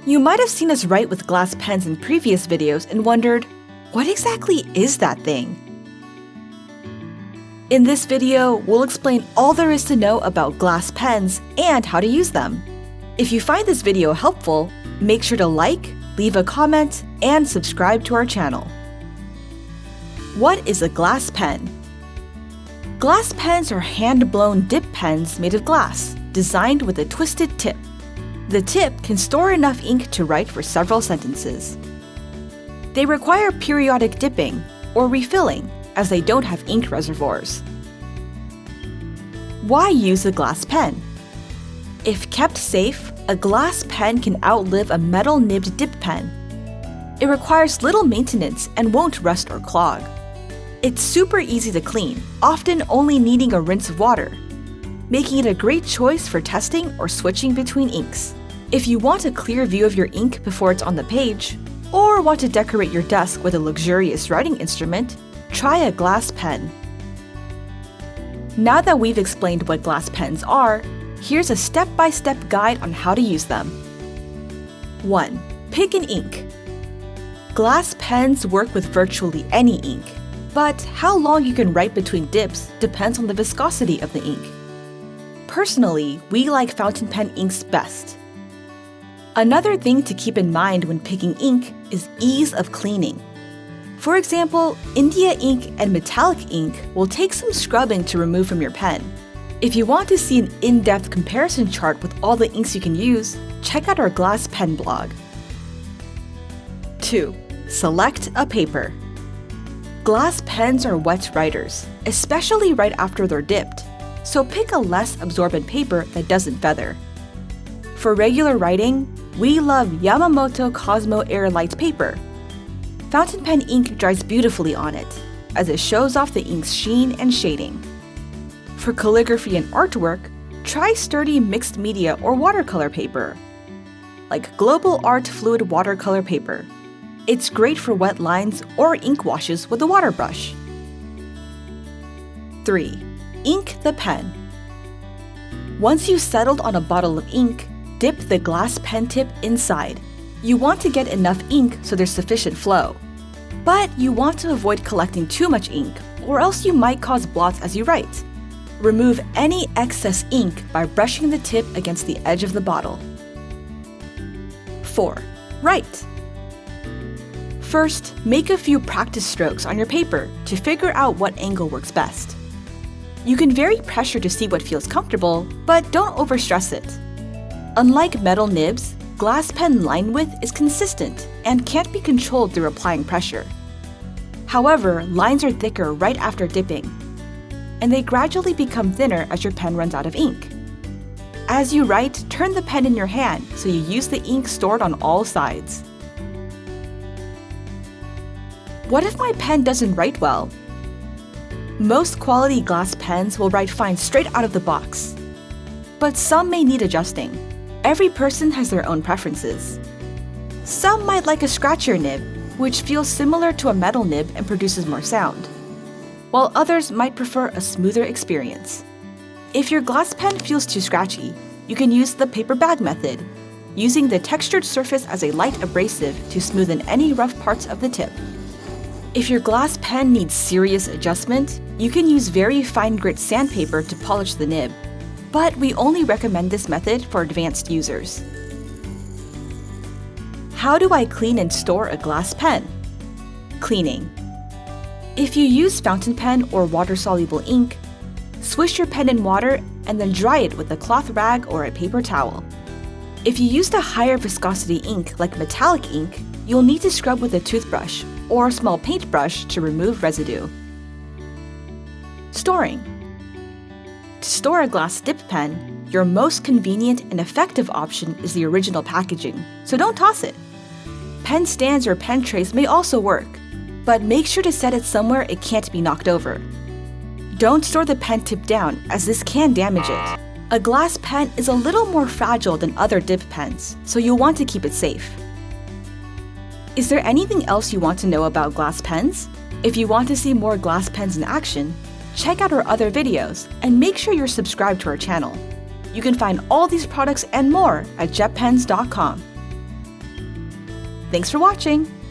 You might have seen us write with glass pens in previous videos and wondered, what exactly is that thing? In this video, we'll explain all there is to know about glass pens and how to use them. If you find this video helpful, make sure to like, leave a comment, and subscribe to our channel. What is a glass pen? Glass pens are hand-blown dip pens made of glass, designed with a twisted tip. The tip can store enough ink to write for several sentences. They require periodic dipping or refilling, as they don't have ink reservoirs. Why use a glass pen? If kept safe, a glass pen can outlive a metal-nibbed dip pen. It requires little maintenance and won't rust or clog. It's super easy to clean, often only needing a rinse of water, making it a great choice for testing or switching between inks. If you want a clear view of your ink before it's on the page, or want to decorate your desk with a luxurious writing instrument, try a glass pen. Now that we've explained what glass pens are, here's a step-by-step guide on how to use them. 1. Pick an ink. Glass pens work with virtually any ink, but how long you can write between dips depends on the viscosity of the ink. Personally, we like fountain pen inks best. Another thing to keep in mind when picking ink is ease of cleaning. For example, India ink and metallic ink will take some scrubbing to remove from your pen. If you want to see an in-depth comparison chart with all the inks you can use, check out our glass pen blog. 2. Select a paper. Glass pens are wet writers, especially right after they're dipped, so pick a less absorbent paper that doesn't feather. For regular writing, we love Yamamoto Cosmo Air Light paper. Fountain pen ink dries beautifully on it, as it shows off the ink's sheen and shading. For calligraphy and artwork, try sturdy mixed media or watercolor paper, like Global Art Fluid Watercolor paper. It's great for wet lines or ink washes with a water brush. 3. Ink the pen. Once you've settled on a bottle of ink, dip the glass pen tip inside. You want to get enough ink so there's sufficient flow. But you want to avoid collecting too much ink, or else you might cause blots as you write. Remove any excess ink by brushing the tip against the edge of the bottle. 4. Write. First, make a few practice strokes on your paper to figure out what angle works best. You can vary pressure to see what feels comfortable, but don't overstress it. Unlike metal nibs, glass pen line width is consistent and can't be controlled through applying pressure. However, lines are thicker right after dipping, and they gradually become thinner as your pen runs out of ink. As you write, turn the pen in your hand so you use the ink stored on all sides. What if my pen doesn't write well? Most quality glass pens will write fine straight out of the box, but some may need adjusting. Every person has their own preferences. Some might like a scratchier nib, which feels similar to a metal nib and produces more sound, while others might prefer a smoother experience. If your glass pen feels too scratchy, you can use the paper bag method, using the textured surface as a light abrasive to smoothen any rough parts of the tip. If your glass pen needs serious adjustment, you can use very fine grit sandpaper to polish the nib, but we only recommend this method for advanced users. How do I clean and store a glass pen? Cleaning. If you use fountain pen or water-soluble ink, swish your pen in water and then dry it with a cloth rag or a paper towel. If you used a higher viscosity ink like metallic ink, you'll need to scrub with a toothbrush or a small paintbrush to remove residue. Storing. To store a glass dip pen, your most convenient and effective option is the original packaging, so don't toss it. Pen stands or pen trays may also work, but make sure to set it somewhere it can't be knocked over. Don't store the pen tip down, as this can damage it. A glass pen is a little more fragile than other dip pens, so you'll want to keep it safe. Is there anything else you want to know about glass pens? If you want to see more glass pens in action, check out our other videos and make sure you're subscribed to our channel. You can find all these products and more at JetPens.com. Thanks for watching!